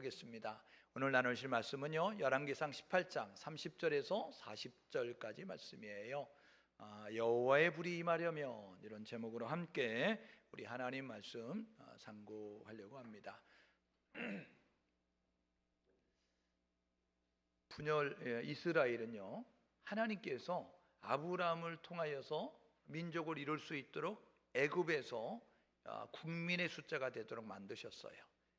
하겠습니다. 오늘 나누실 말씀은요, 열왕기상 18장 30절에서 40절까지 말씀이에요. 여호와의 불이 임하려면, 이런 제목으로 함께 우리 하나님 말씀 상고하려고 합니다. 분열 이스라엘은요, 하나님께서 아브라함을 통하여서 민족을 이룰 수 있도록 애굽에서 국민의 숫자가 되도록 만드셨어요.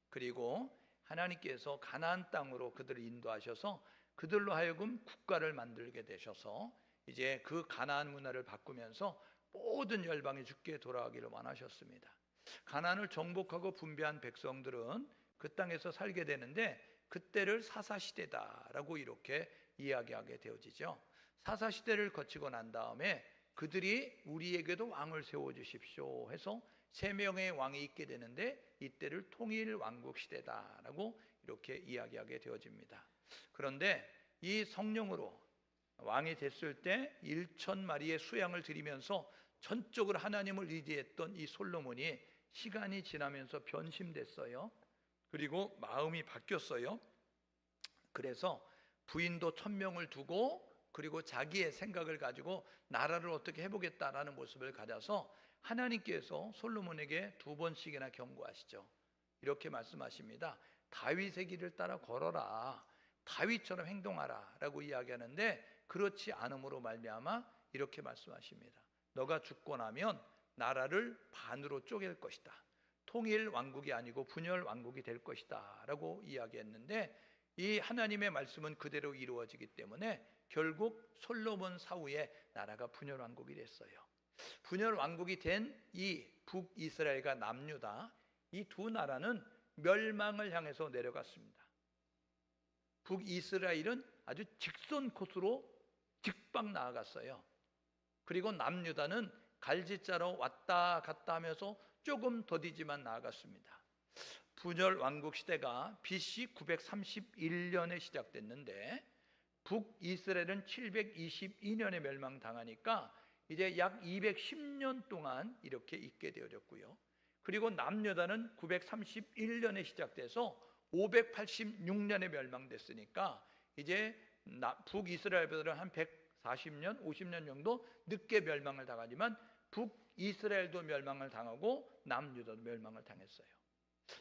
그리고 하나님께서 가나안 땅으로 그들을 인도하셔서 그들로 하여금 국가를 만들게 되셔서 이제 그 가나안 문화를 바꾸면서 모든 열방이 주께 돌아가기를 원하셨습니다. 가나안을 정복하고 분배한 백성들은 그 땅에서 살게 되는데, 그때를 사사시대다라고 이렇게 이야기하게 되어지죠. 사사시대를 거치고 난 다음에 그들이 우리에게도 왕을 세워주십시오 해서 3명의 왕이 있게 되는데, 이때를 통일왕국시대다라고 이렇게 이야기하게 되어집니다. 그런데 이 성령으로 왕이 됐을 때 1,000마리의 수양을 드리면서 전적으로 하나님을 의지했던 이 솔로몬이 시간이 지나면서 변심됐어요. 그리고 마음이 바뀌었어요. 그래서 부인도 1,000명을 두고, 그리고 자기의 생각을 가지고 나라를 어떻게 해보겠다라는 모습을 가져서 하나님께서 솔로몬에게 2번씩이나 경고하시죠. 이렇게 말씀하십니다. 다윗의 길을 따라 걸어라, 다윗처럼 행동하라 라고 이야기하는데, 그렇지 않음으로 말미암아 이렇게 말씀하십니다. 너가 죽고 나면 나라를 반으로 쪼갤 것이다, 통일 왕국이 아니고 분열 왕국이 될 것이다 라고 이야기했는데, 이 하나님의 말씀은 그대로 이루어지기 때문에 결국 솔로몬 사후에 나라가 분열 왕국이 됐어요. 분열 왕국이 된 이 북이스라엘과 남유다, 이 두 나라는 멸망을 향해서 내려갔습니다. 북이스라엘은 아주 직선 코스로 직방 나아갔어요. 그리고 남유다는 갈지자로 왔다 갔다 하면서 조금 더디지만 나아갔습니다. 분열 왕국 시대가 BC 931년에 시작됐는데, 북이스라엘은 722년에 멸망당하니까 이제 약 210년 동안 이렇게 있게 되어졌고요. 그리고 남유다는 931년에 시작돼서 586년에 멸망됐으니까 이제 북이스라엘보다는 한 140년, 50년 정도 늦게 멸망을 당하지만 북이스라엘도 멸망을 당하고 남유다도 멸망을 당했어요.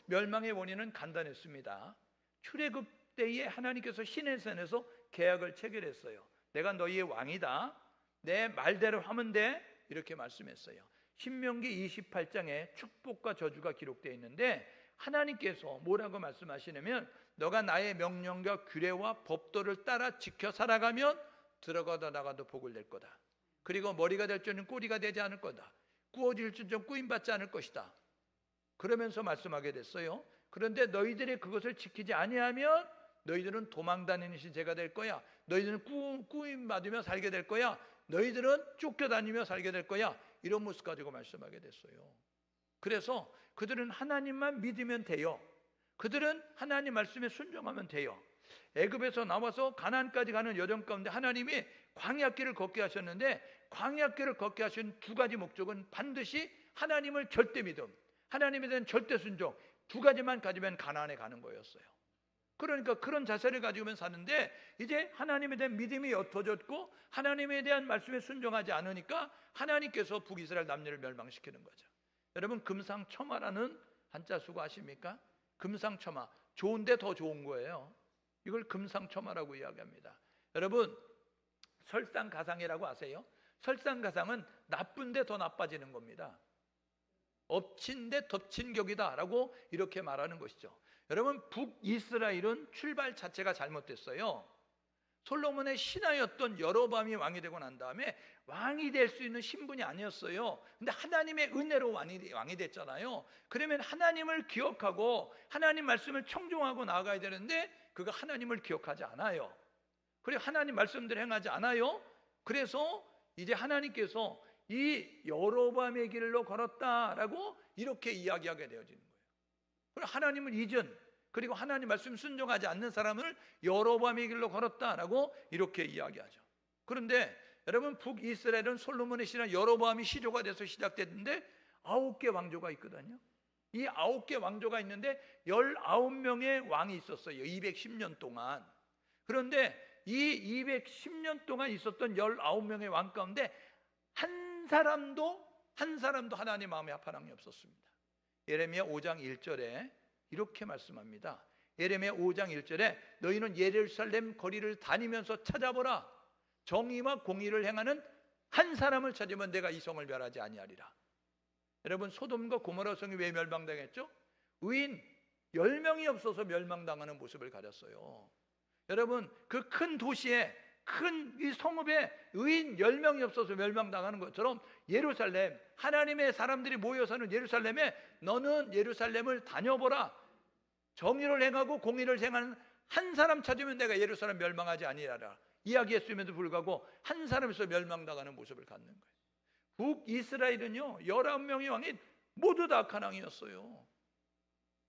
멸망의 원인은 간단했습니다. 출애굽 때에 하나님께서 시내산에서 계약을 체결했어요. 내가 너희의 왕이다, 내 말대로 하면 돼, 이렇게 말씀했어요. 신명기 28장에 축복과 저주가 기록되어 있는데, 하나님께서 뭐라고 말씀하시냐면, 너가 나의 명령과 규례와 법도를 따라 지켜 살아가면 들어가다 나가도 복을 낼 거다. 그리고 머리가 될 줄은 꼬리가 되지 않을 거다. 구워질 줄은 꾸임받지 않을 것이다. 그러면서 말씀하게 됐어요. 그런데 너희들이 그것을 지키지 아니하면 너희들은 도망다니는 시체가 될 거야. 너희들은 꾸임받으며 살게 될 거야. 너희들은 쫓겨다니며 살게 될 거야. 이런 모습 가지고 말씀하게 됐어요. 그래서 그들은 하나님만 믿으면 돼요. 그들은 하나님 말씀에 순종하면 돼요. 애굽에서 나와서 가나안까지 가는 여정 가운데 하나님이 광야길을 걷게 하셨는데, 광야길을 걷게 하신 2가지 목적은 반드시 하나님을 절대 믿음, 하나님에 대한 절대 순종, 2가지만 가지면 가나안에 가는 거였어요. 그러니까 그런 자세를 가지고만 사는데, 이제 하나님에 대한 믿음이 옅어졌고 하나님에 대한 말씀에 순종하지 않으니까 하나님께서 북이스라엘 남유를 멸망시키는 거죠. 여러분, 금상첨화라는 한자 수고 아십니까? 금상첨화, 좋은데 더 좋은 거예요. 이걸 금상첨화라고 이야기합니다. 여러분, 설상가상이라고 아세요? 설상가상은 나쁜데 더 나빠지는 겁니다. 엎친 데 덮친 격이다 라고 이렇게 말하는 것이죠. 여러분, 북이스라엘은 출발 자체가 잘못됐어요. 솔로몬의 신하였던 여로보암이 왕이 되고 난 다음에 왕이 될 수 있는 신분이 아니었어요. 근데 하나님의 은혜로 왕이 됐잖아요. 그러면 하나님을 기억하고 하나님 말씀을 청종하고 나아가야 되는데, 그가 하나님을 기억하지 않아요. 그리고 하나님 말씀대로 행하지 않아요. 그래서 이제 하나님께서 이 여로보암의 길로 걸었다라고 이렇게 이야기하게 되어지는 거예요. 그리고 하나님을 잊은, 그리고 하나님 말씀 순종하지 않는 사람을 여로보암의 길로 걸었다라고 이렇게 이야기하죠. 그런데 여러분, 북이스라엘은 솔로몬의 신하 여로보암이 시조가 돼서 시작됐는데 9개 왕조가 있거든요. 이 9개 왕조가 있는데 19명의 왕이 있었어요. 210년 동안. 그런데 이 210년 동안 있었던 19명의 왕 가운데 한 사람도 하나님 마음에 합한 왕이 없었습니다. 예레미야 5장 1절에 이렇게 말씀합니다. 예레미야 5장 1절에 너희는 예루살렘 거리를 다니면서 찾아보라. 정의와 공의를 행하는 한 사람을 찾으면 내가 이 성을 멸하지 아니하리라. 여러분, 소돔과 고모라 성이 왜 멸망당했죠? 의인 10명이 없어서 멸망당하는 모습을 가졌어요. 여러분, 그 큰 도시에, 큰 이 성읍에 의인 10명이 없어서 멸망당하는 것처럼 예루살렘, 하나님의 사람들이 모여 사는 예루살렘에 너는 예루살렘을 다녀보라. 정의를 행하고 공의를 행하는 한 사람 찾으면 내가 예루살렘 멸망하지 아니하리라 이야기했음에도 불구하고 한 사람에서 멸망당하는 모습을 갖는 거예요. 북이스라엘은요 19명의 왕이 모두 다 악한 왕이었어요.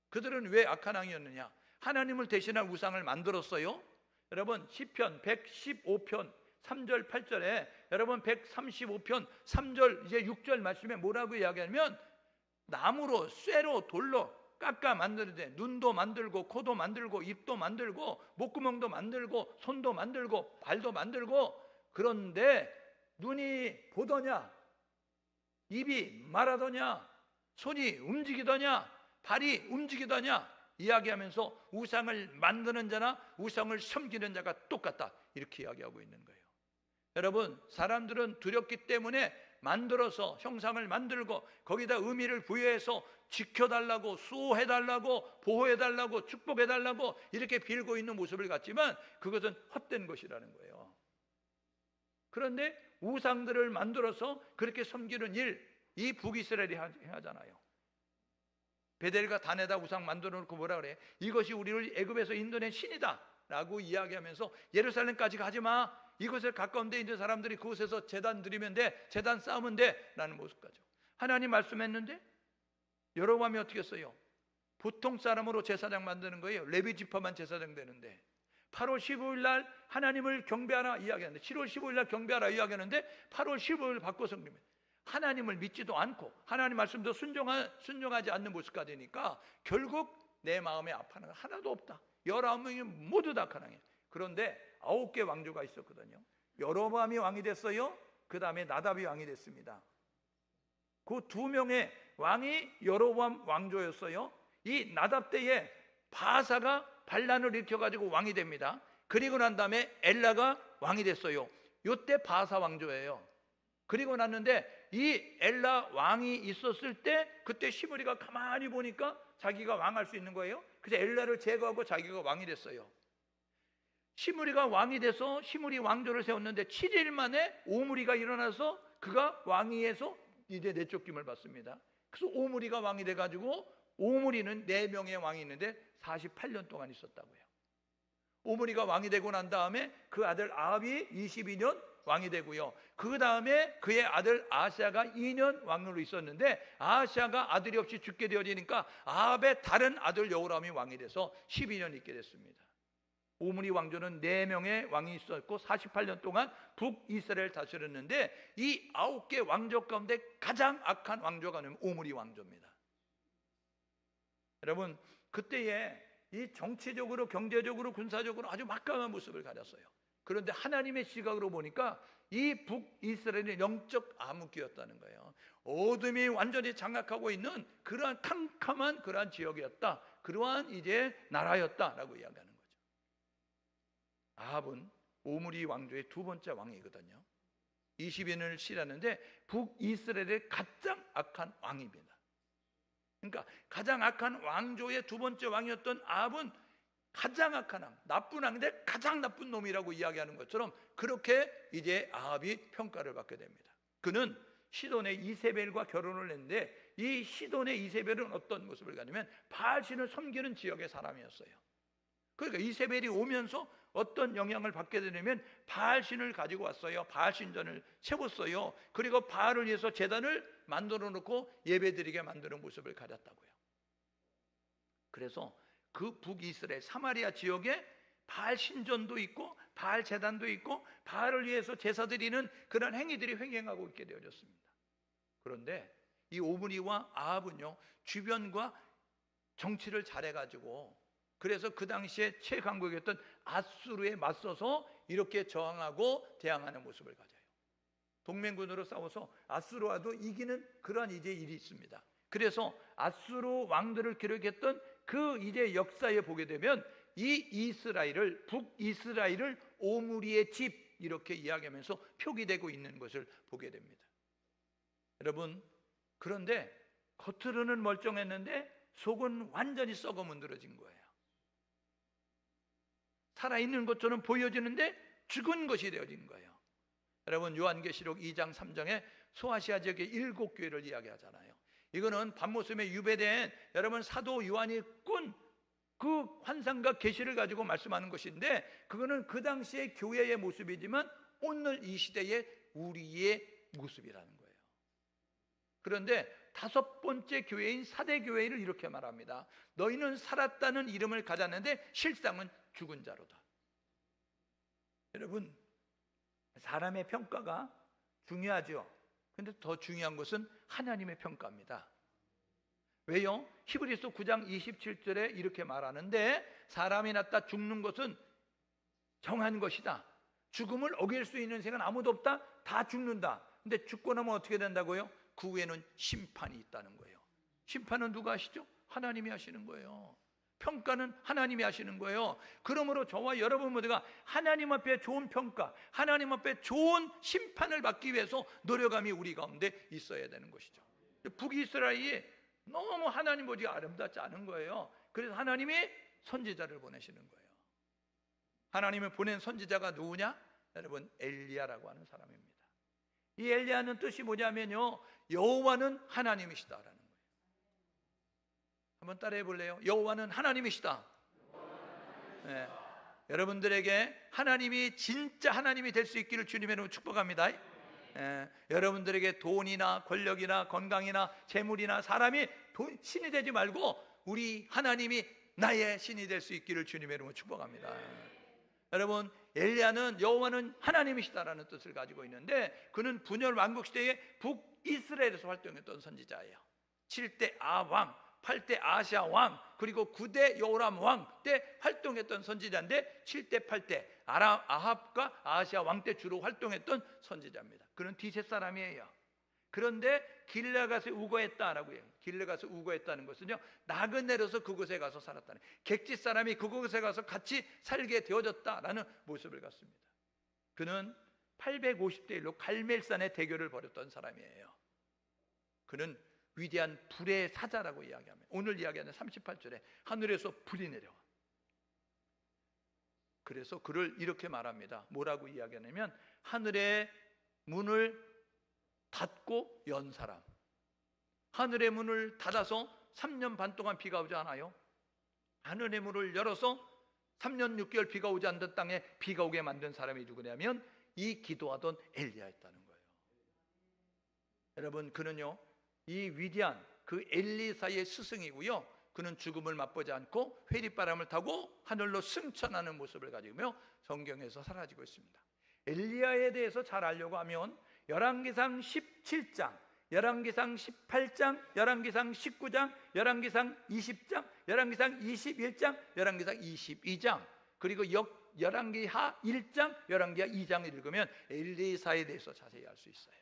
그들은 왜 악한 왕이었느냐? 하나님을 대신할 우상을 만들었어요. 여러분, 시편 115편 3절 8절에 여러분 135편 3절 이제 6절 말씀에 뭐라고 이야기하냐면 나무로 쇠로 돌로 깎아 만드는데 눈도 만들고 코도 만들고 입도 만들고 목구멍도 만들고 손도 만들고 발도 만들고, 그런데 눈이 보더냐, 입이 말하더냐, 손이 움직이더냐, 발이 움직이더냐 이야기하면서 우상을 만드는 자나 우상을 섬기는 자가 똑같다 이렇게 이야기하고 있는 거예요. 여러분, 사람들은 두렵기 때문에 만들어서 형상을 만들고 거기다 의미를 부여해서 지켜달라고, 수호해달라고, 보호해달라고, 축복해달라고 이렇게 빌고 있는 모습을 갖지만 그것은 헛된 것이라는 거예요. 그런데 우상들을 만들어서 그렇게 섬기는 일, 이 북이스라엘이 하잖아요. 베델과 단에다 우상 만들어 놓고 뭐라 그래? 이것이 우리를 애굽에서 인도낸 신이다 라고 이야기하면서 예루살렘까지 가지마, 이곳에 가까운 데 있는 사람들이 그곳에서 제단 드리면 돼, 제단 쌓으면 돼 라는 모습까지 하나님 말씀했는데 여로보암이 어떻게 했어요? 보통 사람으로 제사장 만드는 거예요. 레위 지파만 제사장 되는데 8월 15일 날 하나님을 경배하라 이야기하는데 7월 15일 날 경배하라 이야기하는데 8월 15일 바꿔서 섬깁니다. 하나님을 믿지도 않고 하나님 말씀도 순종하지 않는 모습가 되니까 결국 내 마음에 아파하는 거 하나도 없다. 19명이 모두 다 악한 왕이에요. 그런데 9개 왕조가 있었거든요. 여로보암이 왕이 됐어요. 그 다음에 나답이 왕이 됐습니다. 그 2명의 왕이 여로보암 왕조였어요. 이 나답 때에 바사가 반란을 일으켜가지고 왕이 됩니다. 그리고 난 다음에 엘라가 왕이 됐어요. 이때 바사 왕조예요. 그리고 났는데 이 엘라 왕이 있었을 때 그때 시므리가 가만히 보니까 자기가 왕할 수 있는 거예요. 그래서 엘라를 제거하고 자기가 왕이 됐어요. 시므리가 왕이 돼서 시므리 왕조를 세웠는데 7일 만에 오므리가 일어나서 그가 왕위에서 이제 내쫓김을 받습니다. 그래서 오므리가 왕이 돼가지고 오므리는 4명의 왕이 있는데 48년 동안 있었다고요. 오므리가 왕이 되고 난 다음에 그 아들 아합이 22년 왕이 되고요. 그 다음에 그의 아들 아하시아가 2년 왕으로 있었는데 아하시아가 아들이 없이 죽게 되어지니까 아합의 다른 아들 여호람이 왕이 돼서 12년 있게 됐습니다. 오므리 왕조는 4명의 왕이 있었고 48년 동안 북이스라엘을 다스렸는데 이 9개 왕조 가운데 가장 악한 왕조가 오므리 왕조입니다. 여러분, 그때에 이 정치적으로 경제적으로 군사적으로 아주 막강한 모습을 가졌어요. 그런데 하나님의 시각으로 보니까 이 북이스라엘은 영적 암흑기였다는 거예요. 어둠이 완전히 장악하고 있는 그러한 캄캄한 그러한 지역이었다. 그러한 이제 나라였다라고 이야기하는 거죠. 아합은 오므리 왕조의 2번째 왕이거든요. 20년을 치렀는데 북이스라엘의 가장 악한 왕입니다. 그러니까 가장 악한 왕조의 2번째 왕이었던 아합은 가장 악한 왕, 나쁜 왕인데 가장 나쁜 놈이라고 이야기하는 것처럼 그렇게 이제 아합이 평가를 받게 됩니다. 그는 시돈의 이세벨과 결혼을 했는데 이 시돈의 이세벨은 어떤 모습을 가지면 바알신을 섬기는 지역의 사람이었어요. 그러니까 이세벨이 오면서 어떤 영향을 받게 되냐면 바알신을 가지고 왔어요. 바알신전을 세웠어요. 그리고 바알을 위해서 제단을 만들어 놓고 예배드리게 만드는 모습을 가졌다고요. 그래서 그 북이스라엘 사마리아 지역에 바알 신전도 있고 바알 제단도 있고 바알을 위해서 제사 드리는 그런 행위들이 횡행하고 있게 되어졌습니다. 그런데 이 오므리와 아합은요 주변과 정치를 잘해가지고, 그래서 그 당시에 최강국이었던 아수르에 맞서서 이렇게 저항하고 대항하는 모습을 가져요. 동맹군으로 싸워서 아수르와도 이기는 그러한 이제 일이 있습니다. 그래서 아수르 왕들을 기록했던 그 이제 역사에 보게 되면 이 이스라엘을, 북이스라엘을 오므리의 집 이렇게 이야기하면서 표기되고 있는 것을 보게 됩니다. 여러분, 그런데 겉으로는 멀쩡했는데 속은 완전히 썩어 문드러진 거예요. 살아있는 것처럼 보여지는데 죽은 것이 되어진 거예요. 여러분, 요한계시록 2장 3장에 소아시아 지역의 7교회를 이야기하잖아요. 이거는 밤모섬에 유배된 여러분 사도 요한이 꾼 그 환상과 계시를 가지고 말씀하는 것인데, 그거는 그 당시의 교회의 모습이지만 오늘 이 시대의 우리의 모습이라는 거예요. 그런데 5번째 교회인 사대교회를 이렇게 말합니다. 너희는 살았다는 이름을 가졌는데 실상은 죽은 자로다. 여러분, 사람의 평가가 중요하죠. 그런데 더 중요한 것은 하나님의 평가입니다. 왜요? 히브리서 9장 27절에 이렇게 말하는데, 사람이 낳다 죽는 것은 정한 것이다. 죽음을 어길 수 있는 생은 아무도 없다. 다 죽는다. 근데 죽고 나면 어떻게 된다고요? 그 후에는 심판이 있다는 거예요. 심판은 누가 하시죠? 하나님이 하시는 거예요. 평가는 하나님이 하시는 거예요. 그러므로 저와 여러분 모두가 하나님 앞에 좋은 평가, 하나님 앞에 좋은 심판을 받기 위해서 노력함이 우리 가운데 있어야 되는 것이죠. 북이스라엘이 너무 하나님 보기가 아름답지 않은 거예요. 그래서 하나님이 선지자를 보내시는 거예요. 하나님이 보낸 선지자가 누구냐? 여러분, 엘리야라고 하는 사람입니다. 이 엘리야는 뜻이 뭐냐면요, 여호와는 하나님이시다라는 거예요. 한번 따라해 볼래요? 여호와는 하나님이시다. 네. 여러분들에게 하나님이 진짜 하나님이 될 수 있기를 주님의 이름으로 축복합니다. 여러분들에게 돈이나 권력이나 건강이나 재물이나 사람이 신이 되지 말고 우리 하나님이 나의 신이 될 수 있기를 주님의 이름으로 축복합니다. 여러분, 엘리야는 여호와는 하나님이시다라는 뜻을 가지고 있는데, 그는 분열 왕국 시대에 북이스라엘에서 활동했던 선지자예요. 7대 아왕, 8대 아시아 왕, 그리고 9대 여호람 왕 때 활동했던 선지자인데, 7대 8대 아합과 아시아 왕 때 주로 활동했던 선지자입니다. 그는 디셋 사람이에요. 그런데 길르앗에 우거했다라고 해요. 길르앗에 우거했다는 것은요, 나그네로서 그곳에 가서 살았다는, 객지 사람이 그곳에 가서 같이 살게 되어졌다라는 모습을 갖습니다. 그는 850대 1로 갈멜산의 대결을 벌였던 사람이에요. 그는 위대한 불의 사자라고 이야기하면, 오늘 이야기하는 38절에 하늘에서 불이 내려와. 그래서 그를 이렇게 말합니다. 뭐라고 이야기하냐면, 하늘의 문을 닫고 연 사람. 하늘의 문을 닫아서 3년 반 동안 비가 오지 않아요. 하늘의 문을 열어서 3년 6개월 비가 오지 않던 땅에 비가 오게 만든 사람이 누구냐면 이 기도하던 엘리야였다는 거예요. 여러분, 그는요, 이 위대한 그 엘리사의 스승이고요, 그는 죽음을 맛보지 않고 회리바람을 타고 하늘로 승천하는 모습을 가지며 성경에서 사라지고 있습니다. 엘리야에 대해서 잘 알려고 하면 열왕기상 17장, 열왕기상 18장, 열왕기상 19장, 열왕기상 20장, 열왕기상 21장, 열왕기상 22장, 그리고 열왕기하 1장, 열왕기하 2장을 읽으면 엘리사에 대해서 자세히 알 수 있어요.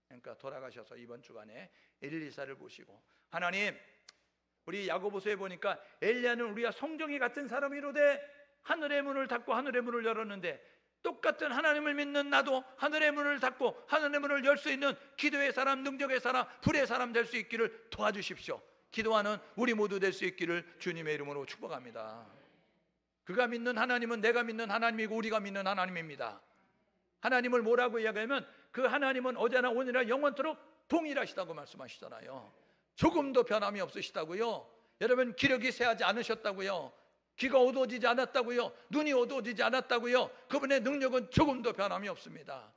그러니까 돌아가셔서 이번 주간에 엘리사를 보시고, 하나님, 우리 야고보서에 보니까 엘리야는 우리가 성정이 같은 사람이로되 하늘의 문을 닫고 하늘의 문을 열었는데, 똑같은 하나님을 믿는 나도 하늘의 문을 닫고 하늘의 문을 열 수 있는 기도의 사람, 능력의 사람, 불의 사람 될 수 있기를 도와주십시오. 기도하는 우리 모두 될 수 있기를 주님의 이름으로 축복합니다. 그가 믿는 하나님은 내가 믿는 하나님이고 우리가 믿는 하나님입니다. 하나님을 뭐라고 이야기하면 그 하나님은 어제나 오늘이나 영원토록 동일하시다고 말씀하시잖아요. 조금도 변함이 없으시다고요. 여러분, 기력이 쇠하지 않으셨다고요. 귀가 어두워지지 않았다고요. 눈이 어두워지지 않았다고요. 그분의 능력은 조금도 변함이 없습니다.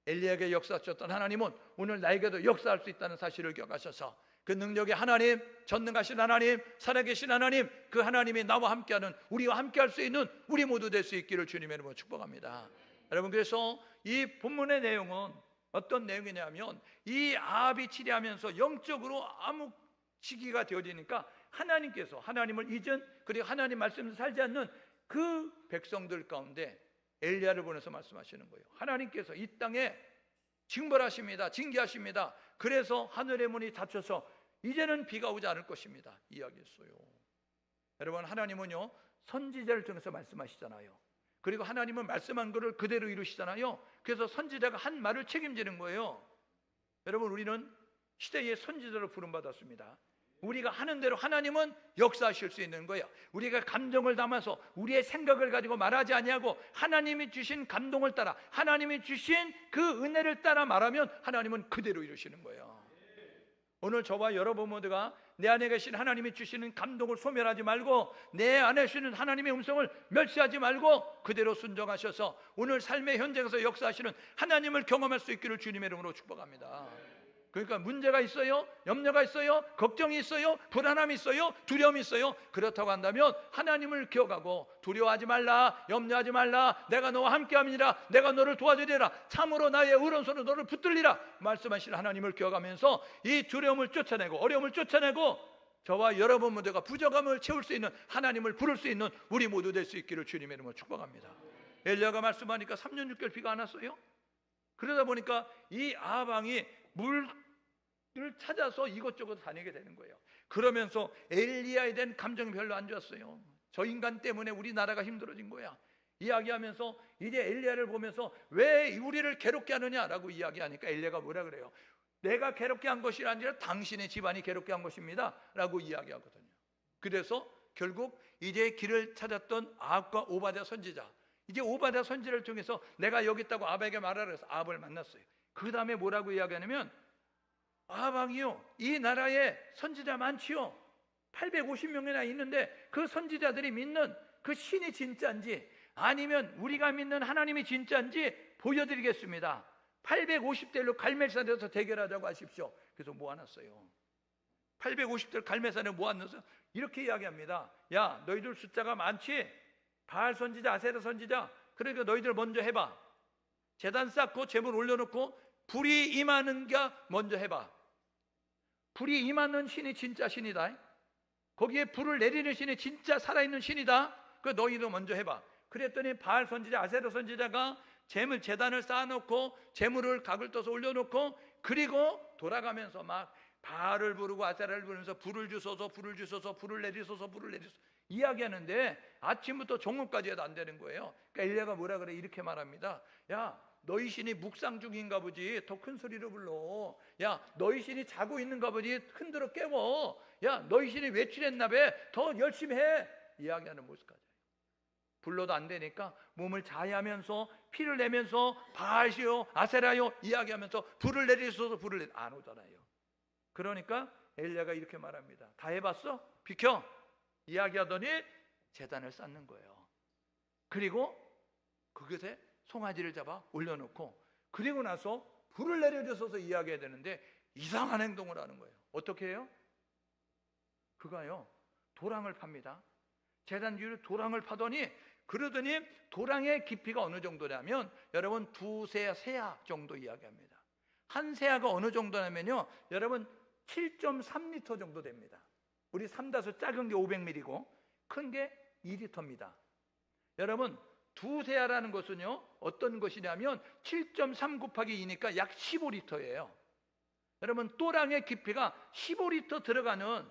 엘리야에게 역사하셨던 하나님은 오늘 나에게도 역사할 수 있다는 사실을 기억하셔서 그 능력의 하나님, 전능하신 하나님, 살아계신 하나님, 그 하나님이 나와 함께하는, 우리와 함께할 수 있는 우리 모두 될 수 있기를 주님의 이름으로 축복합니다. 여러분, 그래서 이 본문의 내용은 어떤 내용이냐면 이 아합이 치리하면서 영적으로 암흑시기가 되어지니까 하나님께서 하나님을 잊은, 그리고 하나님 말씀을 살지 않는 그 백성들 가운데 엘리야를 보내서 말씀하시는 거예요. 하나님께서 이 땅에 징벌하십니다. 징계하십니다. 그래서 하늘의 문이 닫혀서 이제는 비가 오지 않을 것입니다. 이야기했어요. 여러분, 하나님은요 선지자를 통해서 말씀하시잖아요. 그리고 하나님은 말씀한 것을 그대로 이루시잖아요. 그래서 선지자가 한 말을 책임지는 거예요. 여러분, 우리는 시대의 선지자로 부름받았습니다. 우리가 하는 대로 하나님은 역사하실 수 있는 거예요. 우리가 감정을 담아서 우리의 생각을 가지고 말하지 아니하고 하나님이 주신 감동을 따라, 하나님이 주신 그 은혜를 따라 말하면 하나님은 그대로 이루시는 거예요. 오늘 저와 여러분 모두가 내 안에 계신 하나님이 주시는 감동을 소멸하지 말고, 내 안에 계시는 하나님의 음성을 멸시하지 말고 그대로 순종하셔서 오늘 삶의 현장에서 역사하시는 하나님을 경험할 수 있기를 주님의 이름으로 축복합니다. 그러니까 문제가 있어요, 염려가 있어요, 걱정이 있어요, 불안함이 있어요, 두려움이 있어요. 그렇다고 한다면 하나님을 기억하고 두려워하지 말라, 염려하지 말라, 내가 너와 함께함이니라, 내가 너를 도와주리라, 참으로 나의 오른손으로 너를 붙들리라 말씀하신 하나님을 기억하면서 이 두려움을 쫓아내고 어려움을 쫓아내고 저와 여러분 모두가 부족함을 채울 수 있는, 하나님을 부를 수 있는 우리 모두 될 수 있기를 주님의 이름으로 축복합니다. 엘리야가 말씀하니까 3년 6개월 비가 안 왔어요. 그러다 보니까 이 아합 왕이 물을 찾아서 이것저것 다니게 되는 거예요. 그러면서 엘리야에 대한 감정이 별로 안 좋았어요. 저 인간 때문에 우리나라가 힘들어진 거야 이야기하면서 이제 엘리야를 보면서 왜 우리를 괴롭게 하느냐라고 이야기하니까 엘리야가 뭐라 그래요? 내가 괴롭게 한 것이 아니라 당신의 집안이 괴롭게 한 것입니다 라고 이야기하거든요. 그래서 결국 이제 길을 찾았던 아합과 오바댜 선지자, 이제 오바댜 선지자를 통해서 내가 여기 있다고 아합에게 말하라 해서 아합을 만났어요. 그 다음에 뭐라고 이야기하냐면, 아합 왕이요, 이 나라에 선지자 많지요. 850명이나 있는데 그 선지자들이 믿는 그 신이 진짜인지 아니면 우리가 믿는 하나님이 진짜인지 보여드리겠습니다. 850대로 갈멜산에서 대결하자고 하십시오. 그래서 모아놨어요. 850대를 갈멜산에 모아놨어요. 이렇게 이야기합니다. 야, 너희들 숫자가 많지? 바알 선지자, 아세라 선지자, 그러니까 너희들 먼저 해봐. 제단 쌓고 제물 올려놓고 불이 임하는 게 먼저 해봐. 불이 임하는 신이 진짜 신이다. 거기에 불을 내리는 신이 진짜 살아있는 신이다. 그 너희도 먼저 해봐. 그랬더니 바알 선지자, 아세라 선지자가 제물 제단을 쌓아놓고 제물을 각을 떠서 올려놓고 그리고 돌아가면서 막 바알을 부르고 아세라를 부르면서 불을 주소서, 불을 주소서, 불을 내리소서, 불을 내리소서 이야기하는데 아침부터 종업까지 해도 안 되는 거예요. 그러니까 엘리야가 뭐라 그래? 이렇게 말합니다. 야, 너희 신이 묵상 중인가 보지 더 큰 소리로 불러. 야, 너희 신이 자고 있는가 보지 흔들어 깨워. 야, 너희 신이 외출했나 봐 더 열심히 해. 이야기하는 모습까지. 불러도 안 되니까 몸을 자해하면서 피를 내면서 바알시요 아세라요 이야기하면서 불을 내리소서, 불을 내리 안 오잖아요. 그러니까 엘리야가 이렇게 말합니다. 다 해봤어? 비켜 이야기하더니 제단을 쌓는 거예요. 그리고 그것에 송아지를 잡아 올려놓고 그리고 나서 불을 내려줘서 이야기해야 되는데 이상한 행동을 하는 거예요. 어떻게 해요? 그가요 도랑을 팝니다. 제단 위로 도랑을 파더니 그러더니 도랑의 깊이가 어느 정도냐면 여러분 두세 세아 정도 이야기합니다. 한 세아가 어느 정도냐면요 여러분 7.3리터 정도 됩니다. 우리 삼다수 작은 게 500ml고 큰 게 2리터입니다. 여러분 두세아라는 것은요 어떤 것이냐면 7.3 곱하기 2니까 약 15리터예요. 여러분 도랑의 깊이가 15리터 들어가는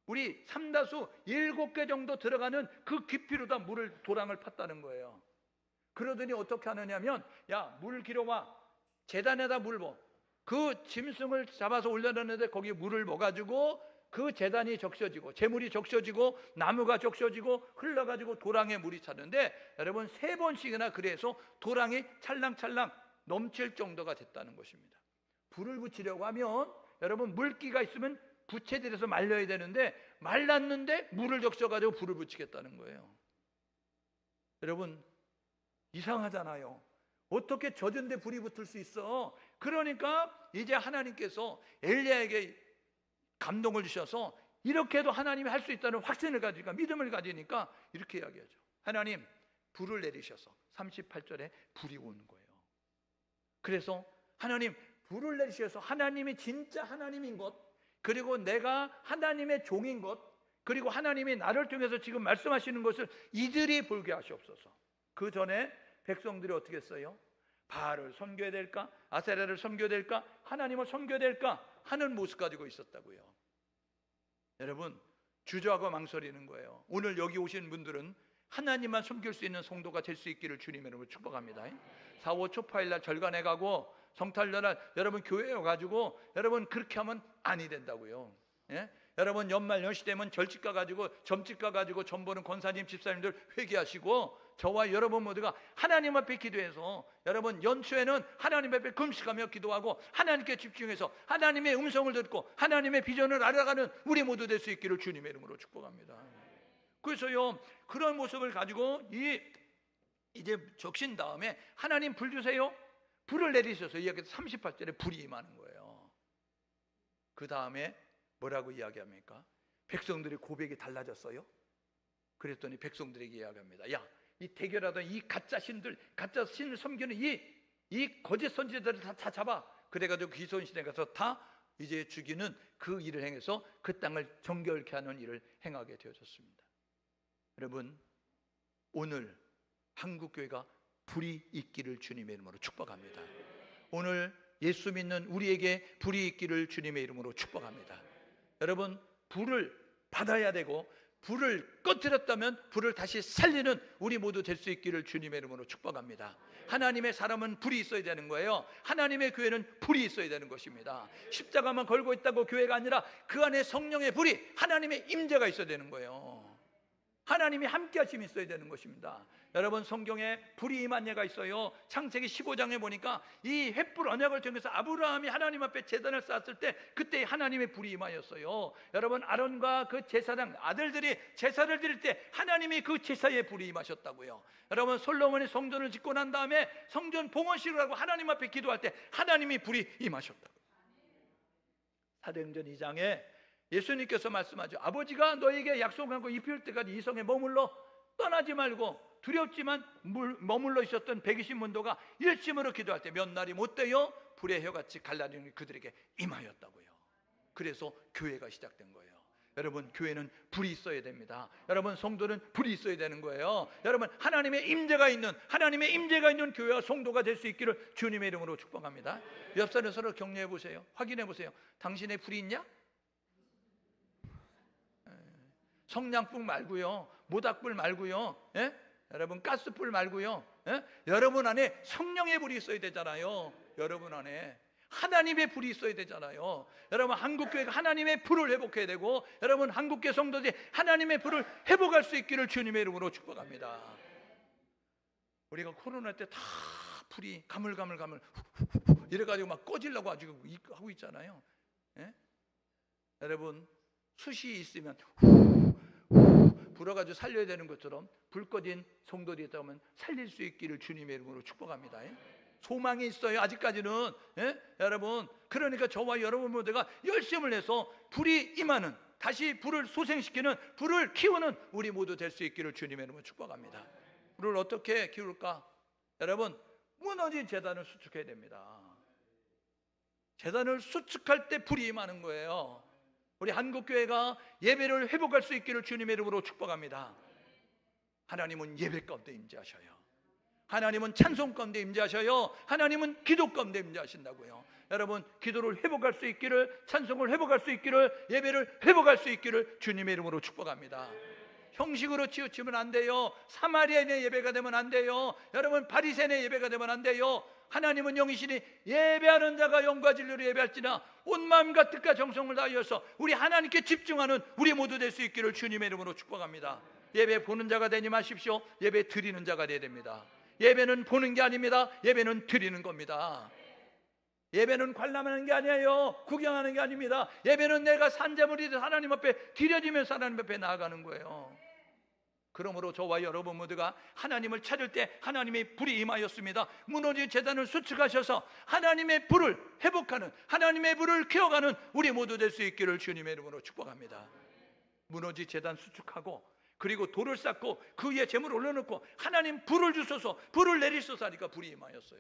우리 삼다수 7개 정도 들어가는 그 깊이로 다 물을 도랑을 팠다는 거예요. 그러더니 어떻게 하느냐면 야, 물 길어와 제단에다 물 부어. 그 짐승을 잡아서 올려놨는데 거기에 물을 부어가지고 그 제단이 적셔지고 재물이 적셔지고 나무가 적셔지고 흘러가지고 도랑에 물이 차는데 여러분 3번씩이나 그래서 도랑이 찰랑찰랑 넘칠 정도가 됐다는 것입니다. 불을 붙이려고 하면 여러분 물기가 있으면 부채질해서 말려야 되는데 말랐는데 물을 적셔가지고 불을 붙이겠다는 거예요. 여러분 이상하잖아요. 어떻게 젖은데 불이 붙을 수 있어? 그러니까 이제 하나님께서 엘리야에게 감동을 주셔서 이렇게 해도 하나님이 할 수 있다는 확신을 가지니까 믿음을 가지니까 이렇게 이야기하죠. 하나님 불을 내리셔서 38절에 불이 오는 거예요. 그래서 하나님 불을 내리셔서 하나님이 진짜 하나님인 것, 그리고 내가 하나님의 종인 것, 그리고 하나님이 나를 통해서 지금 말씀하시는 것을 이들이 보게 하시옵소서. 그 전에 백성들이 어떻게 했어요? 바알을 섬겨야 될까? 아세라를 섬겨야 될까? 하나님을 섬겨야 될까? 하는 모습 가지고 있었다고요. 여러분, 주저하고 망설이는 거예요. 오늘 여기 오신 분들은 하나님만 섬길 수 있는 성도가 될 수 있기를 주님의 이름으로 축복합니다. 4월 초파일날 절간에 가고 성탄절날 여러분 교회에 가지고 여러분 그렇게 하면 아니 된다고요. 예? 여러분 연말 연시 되면 절집 가가지고 점집 가가지고 점 보는 권사님 집사님들 회개하시고 저와 여러분 모두가 하나님 앞에 기도해서 여러분 연초에는 하나님 앞에 금식하며 기도하고 하나님께 집중해서 하나님의 음성을 듣고 하나님의 비전을 알아가는 우리 모두 될 수 있기를 주님의 이름으로 축복합니다. 그래서요 그런 모습을 가지고 이제 적신 다음에 하나님 불 주세요. 불을 내리셔서 이야기 38절에 불이 임하는 거예요. 그 다음에 뭐라고 이야기합니까? 백성들의 고백이 달라졌어요. 그랬더니 백성들에게 이야기합니다. 야, 이 대결하던 이 가짜 신들, 가짜 신을 섬기는 이 거짓 선지자들을 다 잡아. 그래가지고 기손신에 가서 다 이제 죽이는 그 일을 행해서 그 땅을 정결케 하는 일을 행하게 되어졌습니다. 여러분, 오늘 한국교회가 불이 있기를 주님의 이름으로 축복합니다. 오늘 예수 믿는 우리에게 불이 있기를 주님의 이름으로 축복합니다. 여러분, 불을 받아야 되고 불을 꺼뜨렸다면 불을 다시 살리는 우리 모두 될 수 있기를 주님의 이름으로 축복합니다. 하나님의 사람은 불이 있어야 되는 거예요. 하나님의 교회는 불이 있어야 되는 것입니다. 십자가만 걸고 있다고 교회가 아니라 그 안에 성령의 불이, 하나님의 임재가 있어야 되는 거예요. 하나님이 함께 하심이 있어야 되는 것입니다. 여러분, 성경에 불이 임한 예가 있어요. 창세기 15장에 보니까 이 횃불 언약을 통해서 아브라함이 하나님 앞에 제단을 쌓았을 때 그때 하나님의 불이 임하였어요. 여러분, 아론과 그 제사장 아들들이 제사를 드릴 때 하나님이 그 제사에 불이 임하셨다고요. 여러분, 솔로몬이 성전을 짓고 난 다음에 성전 봉헌식을 하고 하나님 앞에 기도할 때 하나님이 불이 임하셨다고요. 사도행전 2장에 예수님께서 말씀하죠. 아버지가 너에게 약속한 거 입힐 때까지 이 성에 머물러 떠나지 말고, 두렵지만 머물러 있었던 120문도가 일심으로 기도할 때 몇 날이 못 되어 불의 혀같이 갈라지는 그들에게 임하였다고요. 그래서 교회가 시작된 거예요. 여러분, 교회는 불이 있어야 됩니다. 여러분, 성도는 불이 있어야 되는 거예요. 여러분, 하나님의 임재가 있는 교회와 성도가 될 수 있기를 주님의 이름으로 축복합니다. 옆 사람 서로 격려해 보세요. 확인해 보세요. 당신의 불이 있냐? 성냥불 말고요, 모닥불 말고요, 예? 여러분 가스불 말고요, 예? 여러분 안에 성령의 불이 있어야 되잖아요. 여러분 안에 하나님의 불이 있어야 되잖아요. 여러분, 한국교회가 하나님의 불을 회복해야 되고, 여러분 한국교회 성도들이 하나님의 불을 회복할 수 있기를 주님의 이름으로 축복합니다. 우리가 코로나 때 다 불이 가물가물 이래가지고 막 꺼지려고 아주 하고 있잖아요. 예? 여러분, 숯이 있으면 불어가지고 살려야 되는 것처럼 불 꺼진 성도들이 있다면 살릴 수 있기를 주님의 이름으로 축복합니다. 소망이 있어요, 아직까지는. 예? 여러분, 그러니까 저와 여러분 모두가 열심을 해서 불이 임하는, 다시 불을 소생시키는, 불을 키우는 우리 모두 될 수 있기를 주님의 이름으로 축복합니다. 불을 어떻게 키울까? 여러분, 무너진 제단을 수축해야 됩니다. 제단을 수축할 때 불이 임하는 거예요. 우리 한국교회가 예배를 회복할 수 있기를 주님의 이름으로 축복합니다. 하나님은 예배 가운데 임재하셔요. 하나님은 찬송 가운데 임재하셔요. 하나님은 기도 가운데 임재하신다고요. 여러분, 기도를 회복할 수 있기를, 찬송을 회복할 수 있기를, 예배를 회복할 수 있기를 주님의 이름으로 축복합니다. 형식으로 치우치면 안 돼요. 사마리아인의 예배가 되면 안 돼요. 여러분, 바리새인의 예배가 되면 안 돼요. 하나님은 영이시니 예배하는 자가 영과 진리로 예배할지나 온 마음과 뜻과 정성을 다하여서 우리 하나님께 집중하는 우리 모두 될 수 있기를 주님의 이름으로 축복합니다. 예배 보는 자가 되지 마십시오. 예배 드리는 자가 되어야 됩니다. 예배는 보는 게 아닙니다. 예배는 드리는 겁니다. 예배는 관람하는 게 아니에요. 구경하는 게 아닙니다. 예배는 내가 산재물이 하나님 앞에 드려지면서 하나님 앞에 나아가는 거예요. 그러므로 저와 여러분 모두가 하나님을 찾을 때 하나님의 불이 임하였습니다. 무너진 제단을 수축하셔서 하나님의 불을 회복하는, 하나님의 불을 키워가는 우리 모두 될 수 있기를 주님의 이름으로 축복합니다. 무너진 제단 수축하고, 그리고 돌을 쌓고 그 위에 재물을 올려놓고 하나님 불을 주소서, 불을 내리소서 하니까 불이 임하였어요.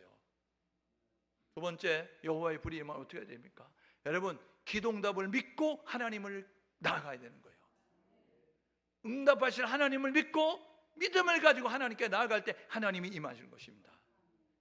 두 번째, 여호와의 불이 임하면 어떻게 해야 됩니까? 여러분, 기도응답을 믿고 하나님을 나아가야 되는 거예요. 응답하실 하나님을 믿고 믿음을 가지고 하나님께 나아갈 때 하나님이 임하시는 것입니다.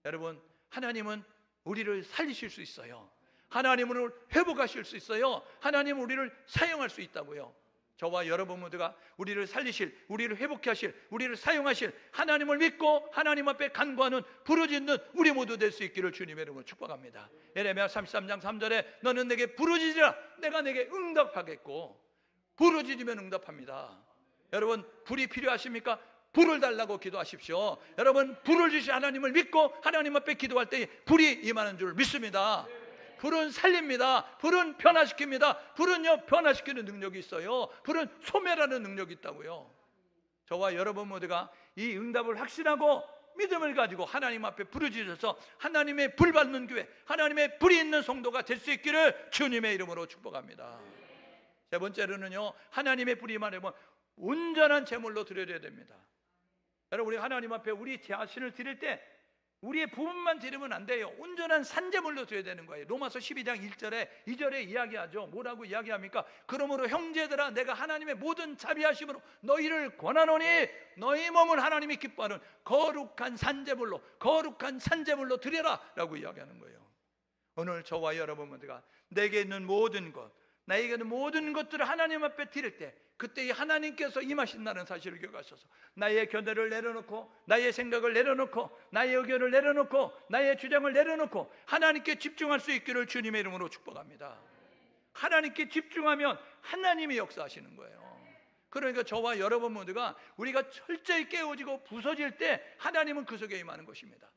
여러분, 하나님은 우리를 살리실 수 있어요. 하나님은 우리를 회복하실 수 있어요. 하나님은 우리를 사용할 수 있다고요. 저와 여러분 모두가 우리를 살리실, 우리를 회복해 하실, 우리를 사용하실 하나님을 믿고 하나님 앞에 간구하는, 부르짖는 우리 모두 될 수 있기를 주님의 이름으로 축복합니다. 예레미야 33장 3절에 너는 내게 부르짖으라 내가 내게 응답하겠고, 부르짖으면 응답합니다. 여러분, 불이 필요하십니까? 불을 달라고 기도하십시오. 여러분, 불을 주신 하나님을 믿고 하나님 앞에 기도할 때 불이 임하는 줄 믿습니다. 불은 살립니다. 불은 변화시킵니다. 불은요, 변화시키는 능력이 있어요. 불은 소멸하는 능력이 있다고요. 저와 여러분 모두가 이 응답을 확신하고 믿음을 가지고 하나님 앞에 부르짖어서 하나님의 불 받는 교회, 하나님의 불이 있는 성도가 될 수 있기를 주님의 이름으로 축복합니다. 세 번째로는요, 하나님의 불이 임하려면 온전한 제물로 드려야 됩니다. 여러분, 우리 하나님 앞에 우리 자신을 드릴 때 우리의 부분만 드리면 안 돼요. 온전한 산제물로 드려야 되는 거예요. 로마서 12장 1절에 2절에 이야기하죠. 뭐라고 이야기합니까? 그러므로 형제들아, 내가 하나님의 모든 자비하심으로 너희를 권하노니 너희 몸은 하나님이 기뻐하는 거룩한 산제물로, 거룩한 산제물로 드려라 라고 이야기하는 거예요. 오늘 저와 여러분 모두가 내게 있는 모든 것, 나에게 있는 모든 것들을 하나님 앞에 드릴 때 그때 하나님께서 임하신다는 사실을 기억하셔서 나의 견해를 내려놓고, 나의 생각을 내려놓고, 나의 의견을 내려놓고, 나의 주장을 내려놓고 하나님께 집중할 수 있기를 주님의 이름으로 축복합니다. 하나님께 집중하면 하나님이 역사하시는 거예요. 그러니까 저와 여러분 모두가 우리가 철저히 깨어지고 부서질 때 하나님은 그 속에 임하는 것입니다.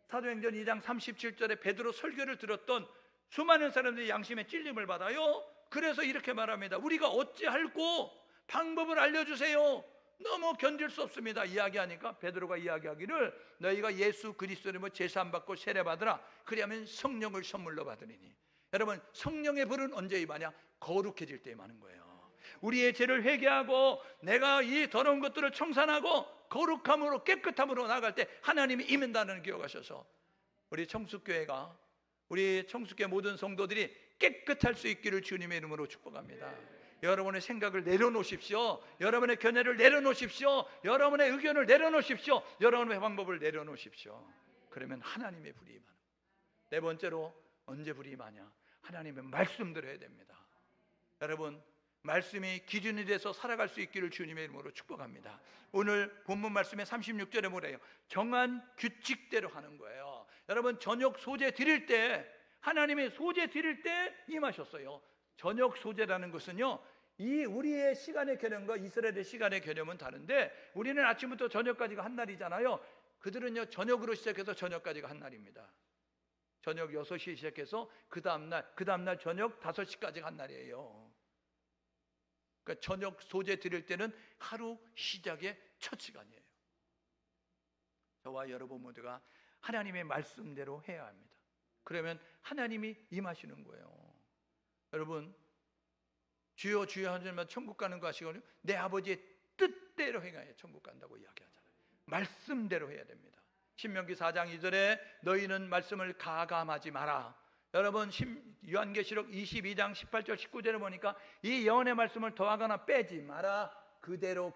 사도행전 2장 37절에 베드로 설교를 들었던 수많은 사람들이 양심의 찔림을 받아요. 그래서 이렇게 말합니다. 우리가 어찌할꼬 방법을 알려주세요. 너무 견딜 수 없습니다. 이야기하니까 베드로가 이야기하기를 너희가 예수 그리스도를 제사함받고 세례받으라. 그리하면 성령을 선물로 받으리니. 여러분, 성령의 불은 언제 임하냐? 거룩해질 때 임하는 거예요. 우리의 죄를 회개하고 내가 이 더러운 것들을 청산하고 거룩함으로, 깨끗함으로 나아갈 때 하나님이 임한다는 기억하셔서 우리 청숙교회가, 우리 청숙교회 모든 성도들이 깨끗할 수 있기를 주님의 이름으로 축복합니다. 여러분의 생각을 내려놓으십시오. 여러분의 견해를 내려놓으십시오. 여러분의 의견을 내려놓으십시오. 여러분의 방법을 내려놓으십시오. 그러면 하나님의 불이 임하는. 네 번째로, 언제 불이 임하냐? 하나님의 말씀대로 해야 됩니다. 여러분, 말씀이 기준이 돼서 살아갈 수 있기를 주님의 이름으로 축복합니다. 오늘 본문 말씀의 36절에 뭐래요? 정한 규칙대로 하는 거예요. 여러분, 저녁 소재 드릴 때, 하나님의 소재 드릴 때 임하셨어요. 저녁 소재라는 것은요, 이 우리의 시간의 개념과 이스라엘의 시간의 개념은 다른데, 우리는 아침부터 저녁까지가 한 날이잖아요. 그들은요, 저녁으로 시작해서 저녁까지가 한 날입니다. 저녁 6시에 시작해서 그 다음날 저녁 5시까지가 한 날이에요. 그러니까 저녁 소재 드릴 때는 하루 시작의 첫 시간이에요. 저와 여러분 모두가 하나님의 말씀대로 해야 합니다. 그러면 하나님이 임하시는 거예요. 여러분, 주여 주여 하시면 천국 가는 거 아시거든요. 내 아버지의 뜻대로 행하여 천국 간다고 이야기하잖아요. 말씀대로 해야 됩니다. 신명기 4장 2절에 너희는 말씀을 가감하지 마라. 여러분, 요한계시록 22장 18절 19절에 보니까 이 영혼의 말씀을 더하거나 빼지 마라. 그대로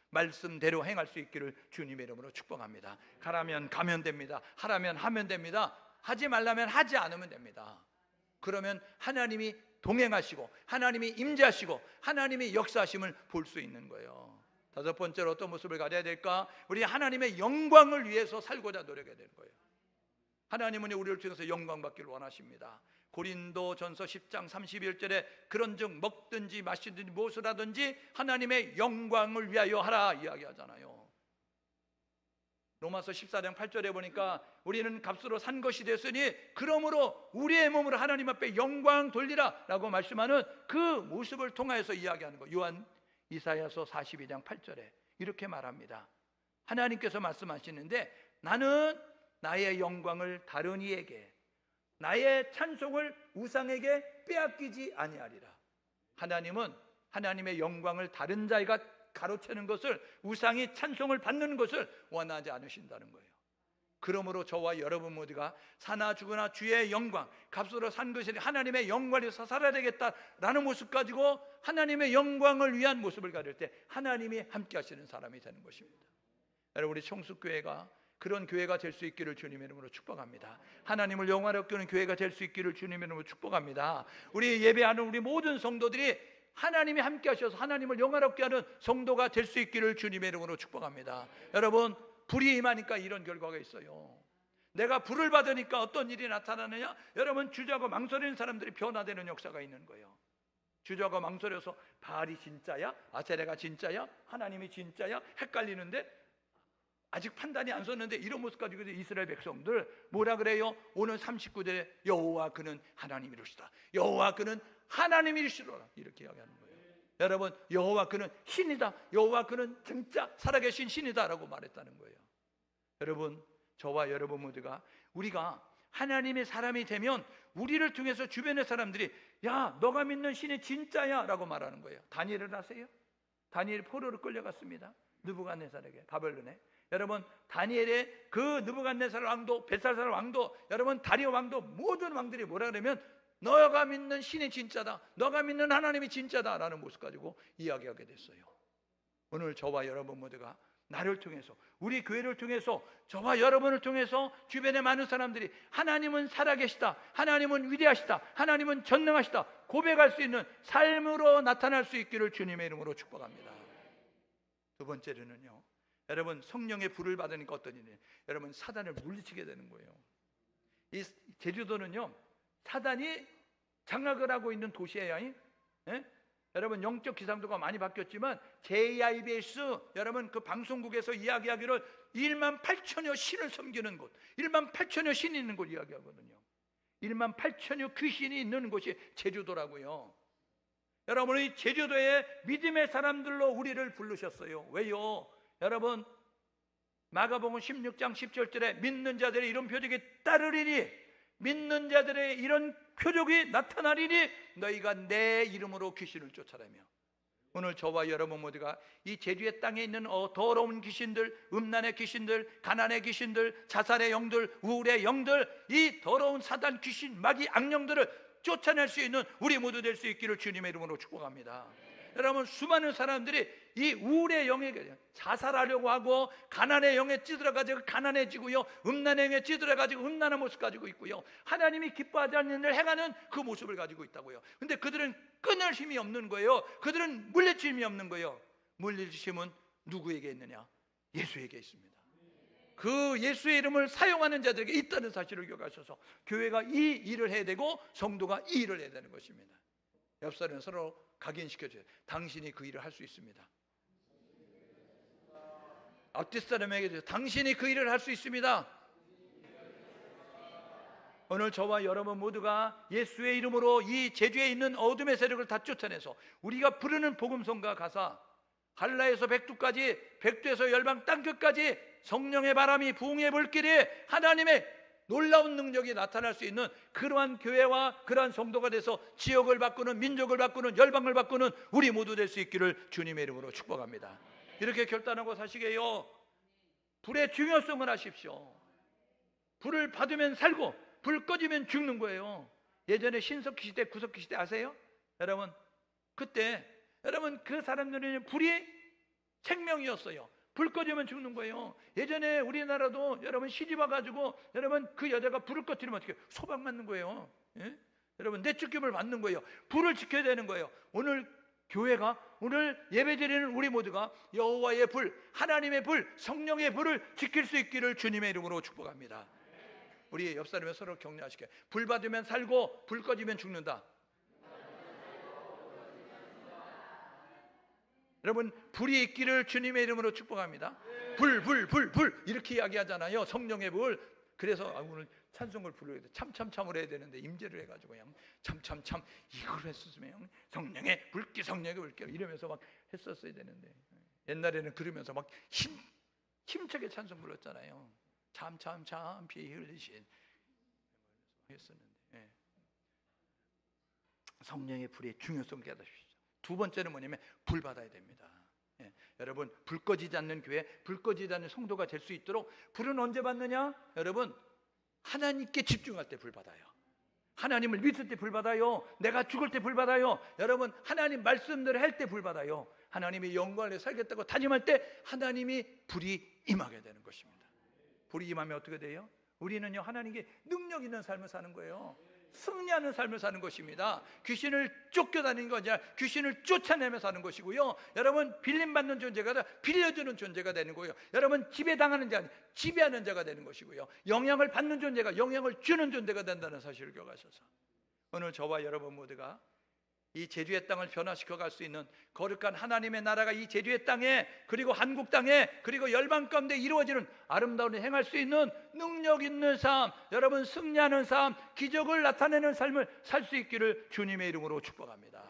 말씀대로 행할 수 있기를 주님의 이름으로 축복합니다. 가라면 가면 됩니다. 하라면 하면 됩니다. 하지 말라면 하지 않으면 됩니다. 그러면 하나님이 동행하시고 하나님이 임재하시고 하나님이 역사하심을 볼 수 있는 거예요. 다섯 번째로 어떤 모습을 가져야 될까? 우리 하나님의 영광을 위해서 살고자 노력해야 되는 거예요. 하나님은 우리를 통해서 영광 받기를 원하십니다. 고린도전서 10장 31절에 그런즉 먹든지 마시든지 무엇을 하든지 하나님의 영광을 위하여 하라 이야기하잖아요. 로마서 14장 8절에 보니까 우리는 값으로 산 것이 됐으니 그러므로 우리의 몸으로 하나님 앞에 영광 돌리라 라고 말씀하는 그 모습을 통하여서 이야기하는 거예요. 이사야서 42장 8절에 이렇게 말합니다. 하나님께서 말씀하시는데 나는 나의 영광을 다른 이에게, 나의 찬송을 우상에게 빼앗기지 아니하리라. 하나님은 하나님의 영광을 다른 자가 가로채는 것을, 우상이 찬송을 받는 것을 원하지 않으신다는 거예요. 그러므로 저와 여러분 모두가 사나 죽으나 주의 영광, 값으로 산 것이 하나님의 영광을 위해서 살아야 되겠다라는 모습 가지고 하나님의 영광을 위한 모습을 가질 때 하나님이 함께 하시는 사람이 되는 것입니다. 여러분, 우리 청숙교회가 그런 교회가 될 수 있기를 주님의 이름으로 축복합니다. 하나님을 영화롭게 하는 교회가 될 수 있기를 주님의 이름으로 축복합니다. 우리 예배하는 우리 모든 성도들이 하나님이 함께 하셔서 하나님을 영화롭게 하는 성도가 될 수 있기를 주님의 이름으로 축복합니다. 여러분, 불이 임하니까 이런 결과가 있어요. 내가 불을 받으니까 어떤 일이 나타나느냐? 여러분, 주저하고 망설이는 사람들이 변화되는 역사가 있는 거예요. 주저하고 망설여서 바알이 진짜야? 아세라가 진짜야? 하나님이 진짜야? 헷갈리는데 아직 판단이 안 섰는데 이런 모습 가지고 이스라엘 백성들 뭐라 그래요? 오늘 39절에 여호와 그는 하나님이시다. 여호와 그는 하나님이시로라 이렇게 이야기하는 거예요. 여러분, 여호와 그는 신이다. 여호와 그는 진짜 살아계신 신이다라고 말했다는 거예요. 여러분, 저와 여러분 모두가 우리가 하나님의 사람이 되면 우리를 통해서 주변의 사람들이 야, 너가 믿는 신이 진짜야 라고 말하는 거예요. 다니엘을 아세요? 다니엘이 포로로 끌려갔습니다. 느부갓네살에게, 바벨론에. 여러분, 다니엘의 그 느부갓네살 왕도, 벨사살 왕도, 여러분 다리오 왕도, 모든 왕들이 뭐라 그러면 너가 믿는 신이 진짜다, 너가 믿는 하나님이 진짜다 라는 모습 가지고 이야기하게 됐어요. 오늘 저와 여러분 모두가 나를 통해서, 우리 교회를 통해서, 저와 여러분을 통해서 주변의 많은 사람들이 하나님은 살아계시다, 하나님은 위대하시다, 하나님은 전능하시다 고백할 수 있는 삶으로 나타날 수 있기를 주님의 이름으로 축복합니다. 두 번째로는요, 여러분, 성령의 불을 받으니까 어떤 일이에요? 여러분, 사단을 물리치게 되는 거예요. 이 제주도는요, 사단이 장악을 하고 있는 도시예요. 예? 여러분, 영적 기상도가 많이 바뀌었지만 JIBS 여러분 그 방송국에서 이야기하기를 1만 8천여 신을 섬기는 곳, 1만 8천여 신이 있는 곳 이야기하거든요. 1만 8천여 귀신이 있는 곳이 제주도라고요. 여러분, 이 제주도에 믿음의 사람들로 우리를 부르셨어요. 왜요? 여러분, 마가복음 16장 10절에 믿는 자들의 이런 표적이 따르리니, 믿는 자들의 이런 표적이 나타나리니 너희가 내 이름으로 귀신을 쫓아내며. 오늘 저와 여러분 모두가 이 제주의 땅에 있는 더러운 귀신들, 음란의 귀신들, 가난의 귀신들, 자살의 영들, 우울의 영들, 이 더러운 사단 귀신, 마귀 악령들을 쫓아낼 수 있는 우리 모두 될 수 있기를 주님의 이름으로 축복합니다. 여러분, 수많은 사람들이 이 우울의 영에 자살하려고 하고 가난의 영에 찌들어가지고 가난해지고요, 음란의 영에 찌들어가지고 음란한 모습 가지고 있고요, 하나님이 기뻐하지 않는 일을 행하는 그 모습을 가지고 있다고요. 근데 그들은 끊을 힘이 없는 거예요. 그들은 물리칠 힘이 없는 거예요. 물리칠 힘은 누구에게 있느냐? 예수에게 있습니다. 그 예수의 이름을 사용하는 자들에게 있다는 사실을 기억하셔서 교회가 이 일을 해야 되고 성도가 이 일을 해야 되는 것입니다. 옆 사람은 서로 각인시켜줘요. 당신이 그 일을 할 수 있습니다. 앞뒷 사람에게 당신이 그 일을 할 수 있습니다. 오늘 저와 여러분 모두가 예수의 이름으로 이 제주에 있는 어둠의 세력을 다 쫓아내서 우리가 부르는 복음성가 가사, 한라에서 백두까지, 백두에서 열방 땅끝까지 성령의 바람이 부흥의 불길에 하나님의 놀라운 능력이 나타날 수 있는 그러한 교회와 그러한 성도가 돼서 지역을 바꾸는, 민족을 바꾸는, 열방을 바꾸는 우리 모두 될 수 있기를 주님의 이름으로 축복합니다. 이렇게 결단하고 사시게요. 불의 중요성을 아십시오. 불을 받으면 살고 불 꺼지면 죽는 거예요. 예전에 신석기 시대, 구석기 시대 아세요? 여러분, 그때 여러분 그 사람들은 불이 생명이었어요. 불 꺼지면 죽는 거예요. 예전에 우리나라도 여러분 시집 와가지고 여러분 그 여자가 불을 꺼뜨리면 어떻게 소방 맞는 거예요. 예? 여러분 내쫓김을 받는 거예요. 불을 지켜야 되는 거예요. 오늘 교회가, 오늘 예배드리는 우리 모두가 여호와의 불, 하나님의 불, 성령의 불을 지킬 수 있기를 주님의 이름으로 축복합니다. 우리 옆 사람에 서로 격려하시게. 불 받으면 살고 불 꺼지면 죽는다. 여러분, 불이 있기를 주님의 이름으로 축복합니다. 불 이렇게 이야기하잖아요. 성령의 불. 그래서 오늘 찬송을 불러야 돼. 참을 해야 되는데 임재를 해가지고 그냥 참 이걸 했었으면 성령의 불길, 성령의 불길 이러면서 막 했었어야 되는데, 옛날에는 그러면서 막 힘차게 찬송 불렀잖아요. 참 피 흘리신 했었는데, 예. 성령의 불의 중요성 깨닫으십시오. 두 번째는 뭐냐면 불 받아야 됩니다. 여러분, 불 꺼지지 않는 교회, 불 꺼지지 않는 성도가 될 수 있도록 불은 언제 받느냐? 여러분, 하나님께 집중할 때 불 받아요. 하나님을 믿을 때 불 받아요. 내가 죽을 때 불 받아요. 여러분, 하나님 말씀대로 할 때 불 받아요. 하나님의 영광을 살겠다고 다짐할 때 하나님이 불이 임하게 되는 것입니다. 불이 임하면 어떻게 돼요? 우리는요, 하나님께 능력 있는 삶을 사는 거예요. 승리하는 삶을 사는 것입니다. 귀신을 쫓겨다니는 것이 아니라 귀신을 쫓아내며 사는 것이고요. 여러분, 빌림받는 존재가 아니라 빌려주는 존재가 되는 거예요. 여러분, 지배당하는 자 아니라 지배하는 자가 되는 것이고요. 영향을 받는 존재가 영향을 주는 존재가 된다는 사실을 기억하셔서 오늘 저와 여러분 모두가 이 제주의 땅을 변화시켜 갈 수 있는 거룩한 하나님의 나라가 이 제주의 땅에, 그리고 한국 땅에, 그리고 열방 가운데 이루어지는 아름다운 행할 수 있는 능력 있는 삶, 여러분 승리하는 삶, 기적을 나타내는 삶을 살 수 있기를 주님의 이름으로 축복합니다.